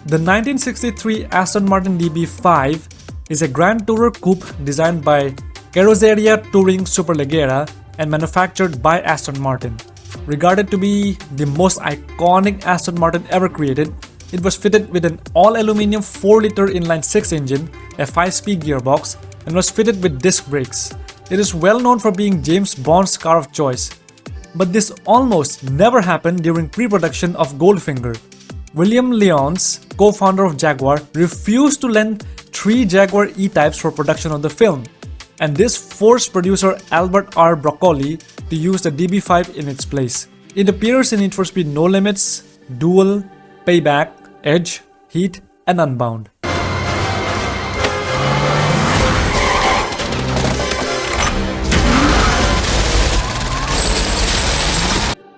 The 1963 Aston Martin DB5 is a Grand Tourer coupe designed by Carrozzeria Touring Superleggera and manufactured by Aston Martin. Regarded to be the most iconic Aston Martin ever created, it was fitted with an all-aluminum 4-liter inline-6 engine, a 5-speed gearbox, and was fitted with disc brakes. It is well known for being James Bond's car of choice. But this almost never happened during pre-production of Goldfinger. William Lyons, co-founder of Jaguar, refused to lend 3 Jaguar E-Types for production of the film, and this forced producer Albert R. Broccoli to use the DB5 in its place. It appears in Need for Speed No Limits, Duel, Payback, Edge, Heat, and Unbound.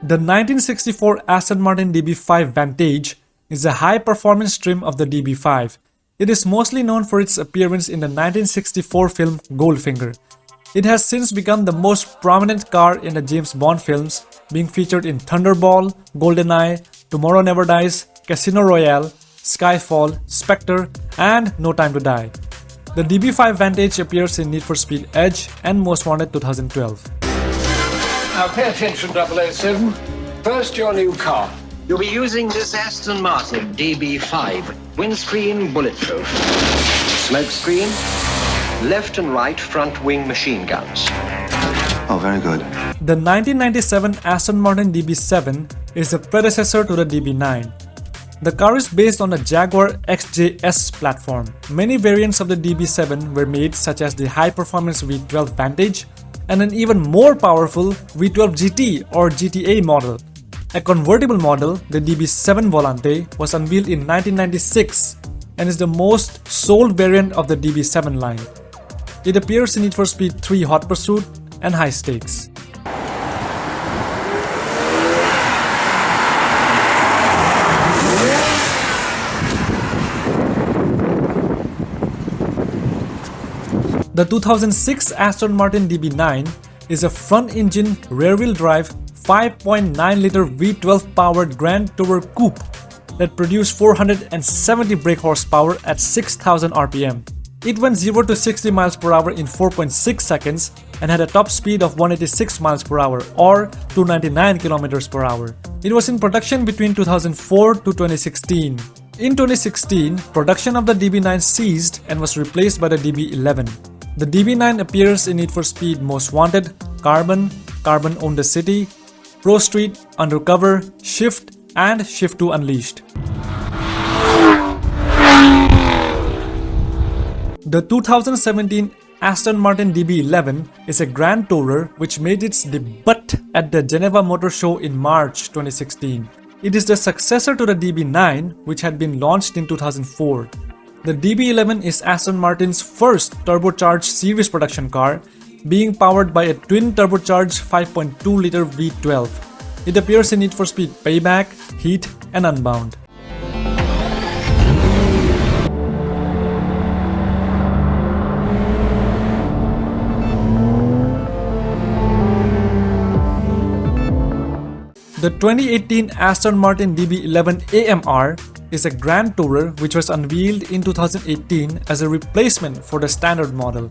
The 1964 Aston Martin DB5 Vantage is a high-performance trim of the DB5. It is mostly known for its appearance in the 1964 film Goldfinger. It has since become the most prominent car in the James Bond films, being featured in Thunderball, GoldenEye, Tomorrow Never Dies, Casino Royale, Skyfall, Spectre, and No Time to Die. The DB5 Vantage appears in Need for Speed Edge and Most Wanted 2012. Now pay attention, 007. First, your new car. You'll be using this Aston Martin DB5. Windscreen bulletproof. Smokescreen. Left and right front wing machine guns. Oh, very good. The 1997 Aston Martin DB7 is the predecessor to the DB9. The car is based on the Jaguar XJS platform. Many variants of the DB7 were made, such as the high-performance V12 Vantage and an even more powerful V12 GT or GTA model. A convertible model, the DB7 Volante, was unveiled in 1996 and is the most sold variant of the DB7 line. It appears in Need for Speed 3 Hot Pursuit and High Stakes. The 2006 Aston Martin DB9 is a front-engine, rear-wheel drive 5.9-liter V12 powered Grand Tourer coupe that produced 470 brake horsepower at 6,000 RPM. It went 0 to 60 miles per hour in 4.6 seconds and had a top speed of 186 miles per hour or 299 kilometers per hour. It was in production between 2004 to 2016. In 2016, production of the DB9 ceased and was replaced by the DB11. The DB9 appears in Need for Speed Most Wanted, Carbon, Carbon Own the City, Pro Street, Undercover, Shift, and Shift 2 Unleashed. The 2017 Aston Martin DB11 is a Grand Tourer which made its debut at the Geneva Motor Show in March 2016. It is the successor to the DB9, which had been launched in 2004. The DB11 is Aston Martin's first turbocharged series production car, being powered by a twin turbocharged 5.2-liter V12. It appears in Need for Speed Payback, Heat, and Unbound. The 2018 Aston Martin DB11 AMR is a Grand Tourer which was unveiled in 2018 as a replacement for the standard model.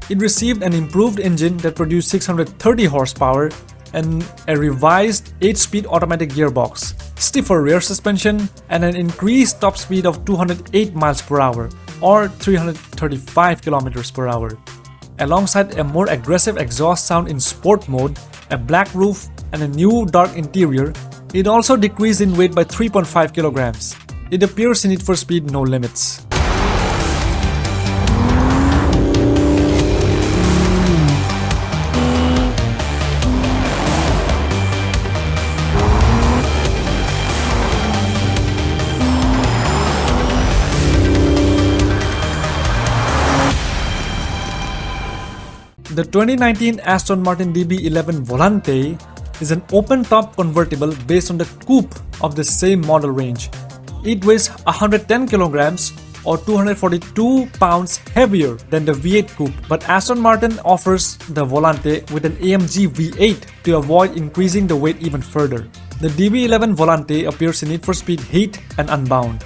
It received an improved engine that produced 630 horsepower and a revised 8-speed automatic gearbox, stiffer rear suspension, and an increased top speed of 208 miles per hour or 335 kilometers per hour. Alongside a more aggressive exhaust sound in sport mode, a black roof, and a new dark interior, it also decreased in weight by 3.5 kilograms. It appears in Need for Speed No Limits. The 2019 Aston Martin DB11 Volante is an open-top convertible based on the coupe of the same model range. It weighs 110 kilograms or 242 pounds heavier than the V8 coupe, but Aston Martin offers the Volante with an AMG V8 to avoid increasing the weight even further. The DB11 Volante appears in Need for Speed Heat and Unbound.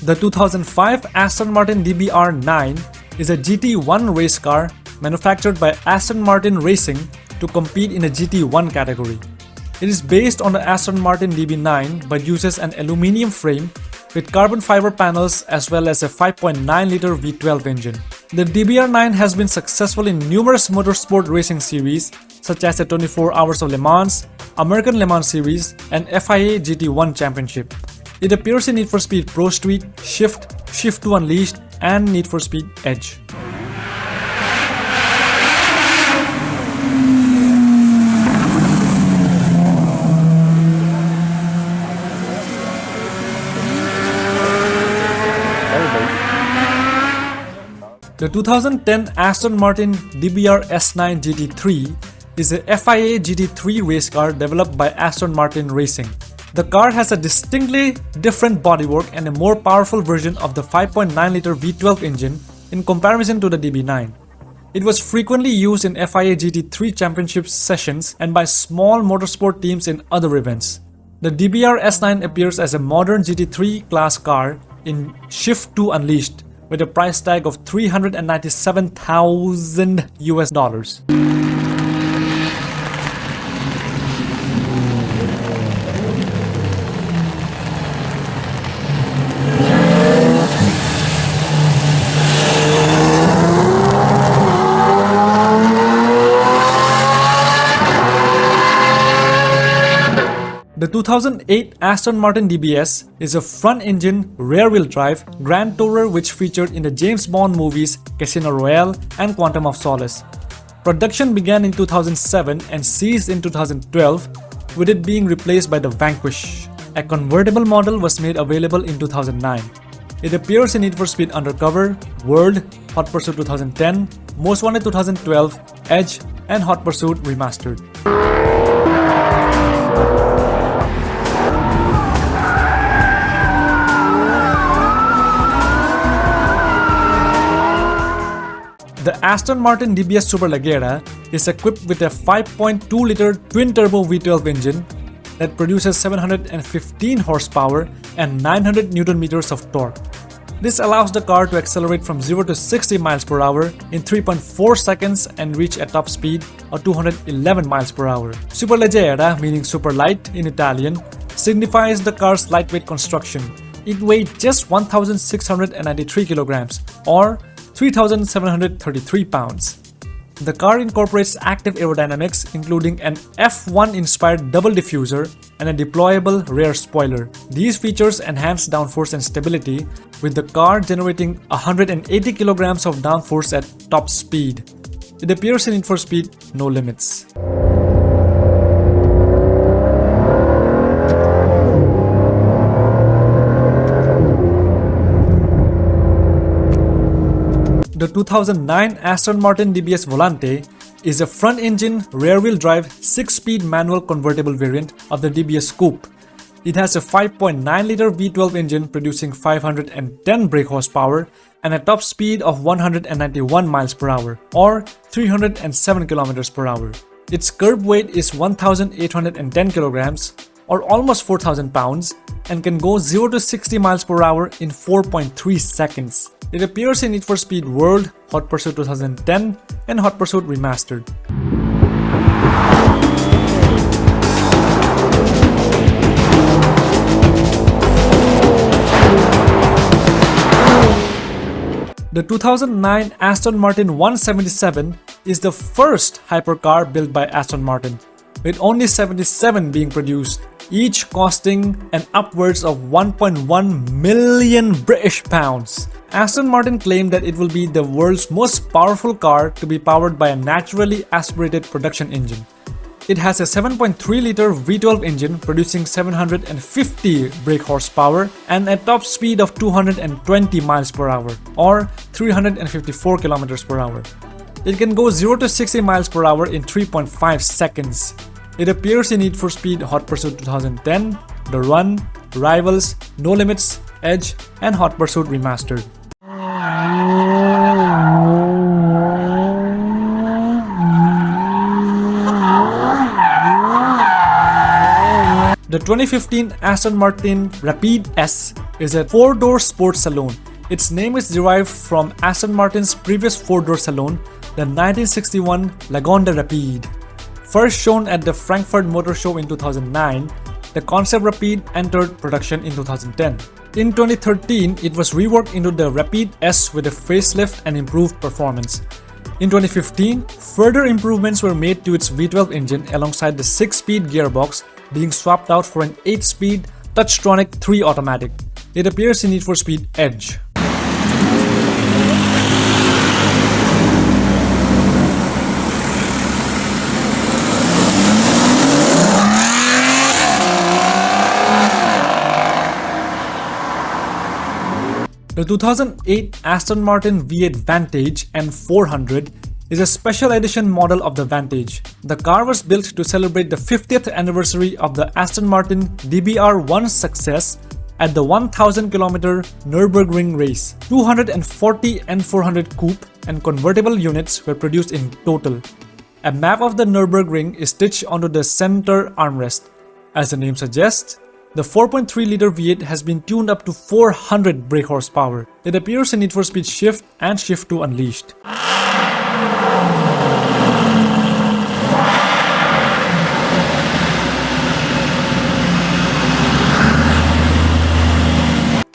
The 2005 Aston Martin DBR9 is a GT1 race car manufactured by Aston Martin Racing to compete in a GT1 category. It is based on the Aston Martin DB9 but uses an aluminium frame with carbon fiber panels as well as a 5.9-liter V12 engine. The DBR9 has been successful in numerous motorsport racing series such as the 24 Hours of Le Mans, American Le Mans Series, and FIA GT1 Championship. It appears in Need for Speed Pro Street, Shift, Shift 2 Unleashed, and Need for Speed Edge. The 2010 Aston Martin DBR S9 GT3 is a FIA GT3 race car developed by Aston Martin Racing. The car has a distinctly different bodywork and a more powerful version of the 5.9-liter V12 engine in comparison to the DB9. It was frequently used in FIA GT3 championship sessions and by small motorsport teams in other events. The DBR S9 appears as a modern GT3 class car in Shift 2 Unleashed with a price tag of $397,000 US. The 2008 Aston Martin DBS is a front-engine, rear-wheel drive Grand Tourer which featured in the James Bond movies Casino Royale and Quantum of Solace. Production began in 2007 and ceased in 2012, with it being replaced by the Vanquish. A convertible model was made available in 2009. It appears in Need for Speed Undercover, World, Hot Pursuit 2010, Most Wanted 2012, Edge, and Hot Pursuit Remastered. The Aston Martin DBS Superleggera is equipped with a 5.2-liter twin-turbo V12 engine that produces 715 horsepower and 900 Nm of torque. This allows the car to accelerate from 0 to 60 miles per hour in 3.4 seconds and reach a top speed of 211 miles per hour. Superleggera, meaning super light in Italian, signifies the car's lightweight construction. It weighed just 1,693 kilograms or 3,733 pounds. The car incorporates active aerodynamics including an F1-inspired double diffuser and a deployable rear spoiler. These features enhance downforce and stability, with the car generating 180 kilograms of downforce at top speed. It appears in Need for Speed No Limits. The 2009 Aston Martin DBS Volante is a front-engine, rear-wheel drive, 6-speed manual convertible variant of the DBS Coupe. It has a 5.9-liter V12 engine producing 510 brake horsepower and a top speed of 191 miles per hour or 307 kilometers per hour. Its curb weight is 1,810 kilograms or almost 4,000 pounds and can go 0 to 60 miles per hour in 4.3 seconds. It appears in Need for Speed World, Hot Pursuit 2010, and Hot Pursuit Remastered. The 2009 Aston Martin 177 is the first hypercar built by Aston Martin, with only 77 being produced, each costing an upwards of 1.1 million British pounds. Aston Martin claimed that it will be the world's most powerful car to be powered by a naturally aspirated production engine. It has a 7.3-liter V12 engine producing 750 brake horsepower and a top speed of 220 miles per hour or 354 kilometers per hour. It can go 0 to 60 miles per hour in 3.5 seconds. It appears in Need for Speed Hot Pursuit 2010, The Run, Rivals, No Limits, Edge, and Hot Pursuit Remastered. The The 2015 Aston Martin Rapide S is a 4-door sports saloon. Its name is derived from Aston Martin's previous 4-door saloon, the 1961 Lagonde Rapide. First shown at the Frankfurt Motor Show in 2009, the concept Rapide entered production in 2010. In 2013, it was reworked into the Rapide S with a facelift and improved performance. In 2015, further improvements were made to its V12 engine alongside the 6-speed gearbox being swapped out for an 8-speed Touchtronic 3 automatic. It appears in Need for Speed Edge. The 2008 Aston Martin V8 Vantage N400 is a special edition model of the Vantage. The car was built to celebrate the 50th anniversary of the Aston Martin DBR1's success at the 1000-kilometer Nürburgring race. 240 N400 coupe and convertible units were produced in total. A map of the Nürburgring is stitched onto the center armrest. As the name suggests, the 4.3-liter V8 has been tuned up to 400 brake horsepower. It appears in Need for Speed Shift and Shift 2 Unleashed.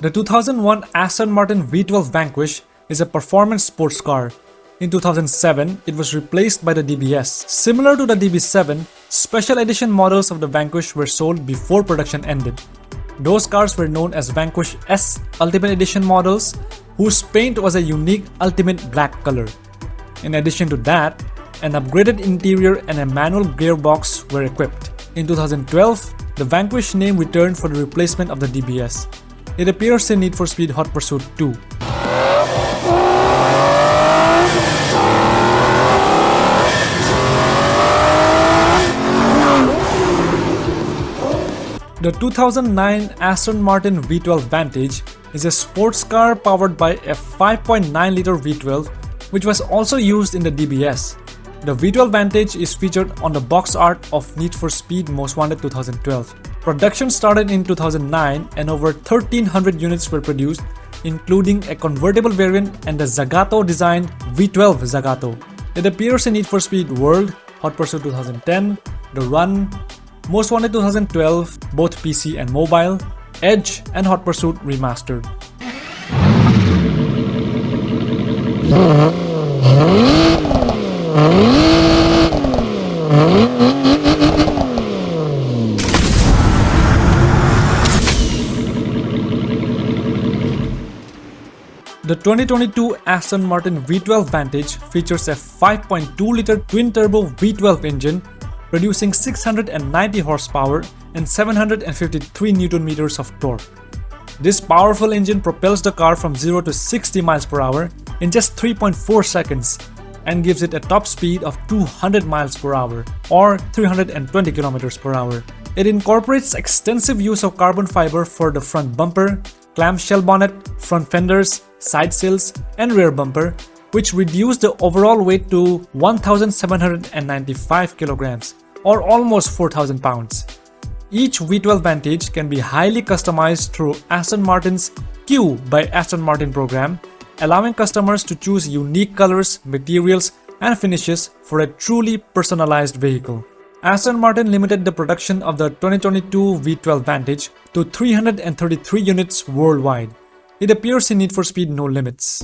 The 2001 Aston Martin V12 Vanquish is a performance sports car. In 2007, it was replaced by the DBS. Similar to the DB7, special edition models of the Vanquish were sold before production ended. Those cars were known as Vanquish S Ultimate Edition models, whose paint was a unique ultimate black color. In addition to that, an upgraded interior and a manual gearbox were equipped. In 2012, the Vanquish name returned for the replacement of the DBS. It appears in Need for Speed Hot Pursuit 2. The 2009 Aston Martin V12 Vantage is a sports car powered by a 5.9-liter V12, which was also used in the DBS. The V12 Vantage is featured on the box art of Need for Speed Most Wanted 2012. Production started in 2009 and over 1,300 units were produced, including a convertible variant and the Zagato-designed V12 Zagato. It appears in Need for Speed World, Hot Pursuit 2010, The Run, Most Wanted 2012, both PC and mobile, Edge, and Hot Pursuit Remastered. The 2022 Aston Martin V12 Vantage features a 5.2-liter twin-turbo V12 engine producing 690 horsepower and 753 Nm of torque. This powerful engine propels the car from 0 to 60 miles per hour in just 3.4 seconds and gives it a top speed of 200 miles per hour or 320 kilometers per hour. It incorporates extensive use of carbon fiber for the front bumper, clamshell bonnet, front fenders, side sills, and rear bumper, which reduce the overall weight to 1,795 kilograms or almost 4,000 pounds. Each V12 Vantage can be highly customized through Aston Martin's Q by Aston Martin program, allowing customers to choose unique colors, materials, and finishes for a truly personalized vehicle. Aston Martin limited the production of the 2022 V12 Vantage to 333 units worldwide. It appears in Need for Speed No Limits.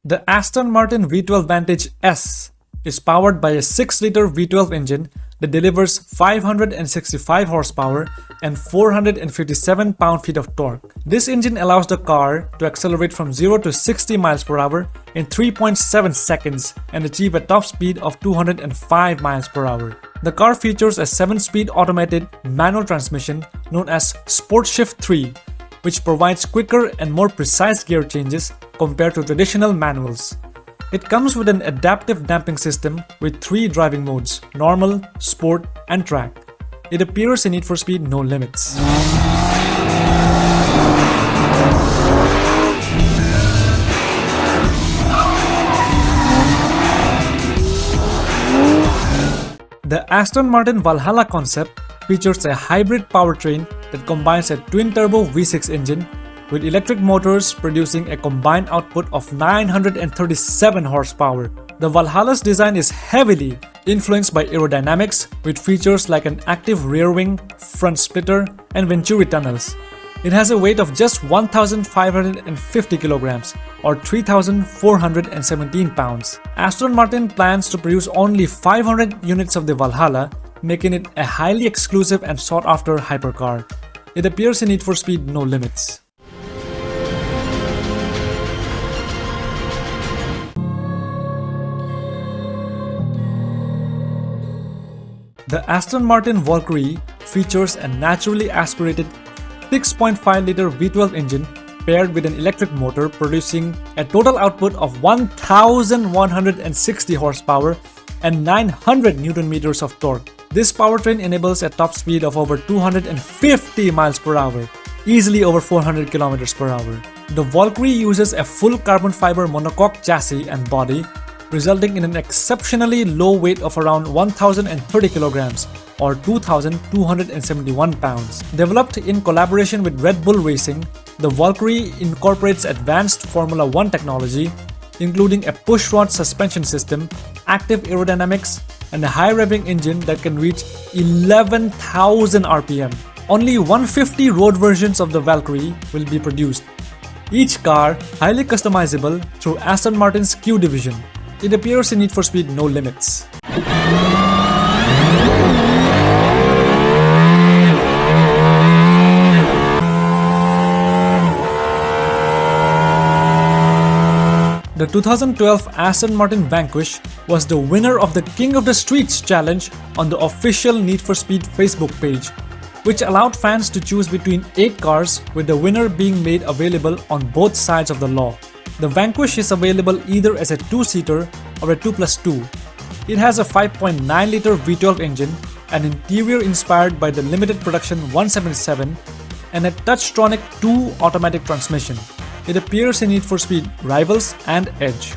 The Aston Martin V12 Vantage S is powered by a 6-liter V12 engine that delivers 565 horsepower and 457 pound-feet of torque. This engine allows the car to accelerate from 0 to 60 miles per hour in 3.7 seconds and achieve a top speed of 205 miles per hour. The car features a 7-speed automated manual transmission known as Sport Shift 3, which provides quicker and more precise gear changes compared to traditional manuals. It comes with an adaptive damping system with 3 driving modes: normal, sport, and track. It appears in Need for Speed No Limits. The Aston Martin Valhalla concept features a hybrid powertrain that combines a twin-turbo V6 engine with electric motors producing a combined output of 937 horsepower. The Valhalla's design is heavily influenced by aerodynamics with features like an active rear wing, front splitter, and venturi tunnels. It has a weight of just 1,550 kilograms or 3,417 pounds. Aston Martin plans to produce only 500 units of the Valhalla, making it a highly exclusive and sought-after hypercar. It appears in Need for Speed No Limits. The Aston Martin Valkyrie features a naturally aspirated 6.5-liter V12 engine paired with an electric motor producing a total output of 1,160 horsepower and 900 Newton-meters of torque. This powertrain enables a top speed of over 250 miles per hour, easily over 400 kilometers per hour. The Valkyrie uses a full carbon fiber monocoque chassis and body, resulting in an exceptionally low weight of around 1,030 kilograms or 2,271 pounds. Developed in collaboration with Red Bull Racing, the Valkyrie incorporates advanced Formula 1 technology, including a push-rod suspension system, active aerodynamics, and a high-revving engine that can reach 11,000 RPM. Only 150 road versions of the Valkyrie will be produced. Each car highly customizable through Aston Martin's Q division. It appears in Need for Speed No Limits. The 2012 Aston Martin Vanquish was the winner of the King of the Streets challenge on the official Need for Speed Facebook page, which allowed fans to choose between 8 cars, with the winner being made available on both sides of the law. The Vanquish is available either as a 2-seater or a 2+2. It has a 5.9-liter V12 engine, an interior inspired by the limited production 177, and a Touchtronic 2 automatic transmission. It appears in Need for Speed Rivals and Edge.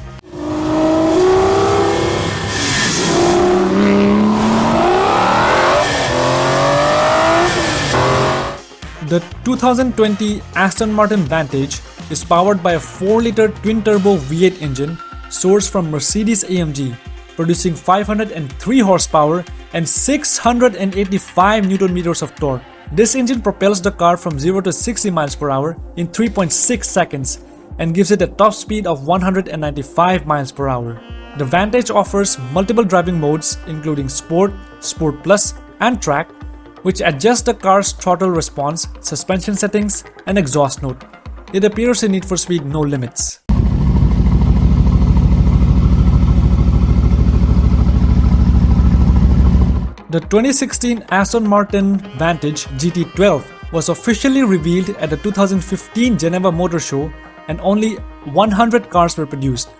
The 2020 Aston Martin Vantage is powered by a 4-liter twin-turbo V8 engine sourced from Mercedes-AMG, producing 503 horsepower and 685 Newton-meters of torque. This engine propels the car from 0 to 60 miles per hour in 3.6 seconds and gives it a top speed of 195 miles per hour. The Vantage offers multiple driving modes including Sport, Sport Plus, and Track, which adjust the car's throttle response, suspension settings, and exhaust note. It appears in Need for Speed No Limits. The 2016 Aston Martin Vantage GT12 was officially revealed at the 2015 Geneva Motor Show, and only 100 cars were produced.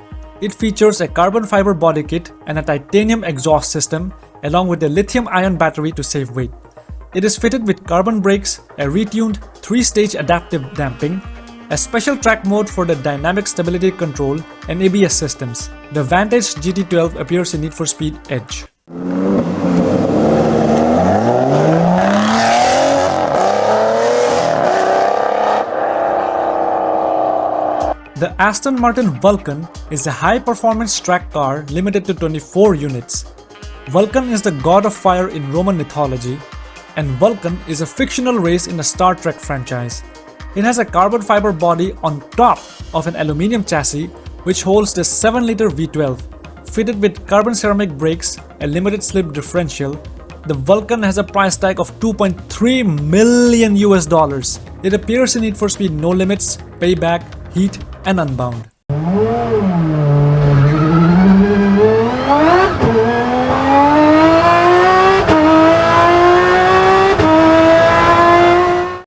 It features a carbon fiber body kit and a titanium exhaust system, along with a lithium-ion battery to save weight. It is fitted with carbon brakes, a retuned 3-stage adaptive damping, a special track mode for the dynamic stability control, and ABS systems. The Vantage GT12 appears in Need for Speed Edge. The Aston Martin Vulcan is a high-performance track car limited to 24 units. Vulcan is the god of fire in Roman mythology, and Vulcan is a fictional race in the Star Trek franchise. It has a carbon fiber body on top of an aluminium chassis which holds the 7-liter V12. Fitted with carbon ceramic brakes, a limited slip differential, the Vulcan has a price tag of $2.3 million. It appears in Need for Speed No Limits, Payback, Heat, and Unbound.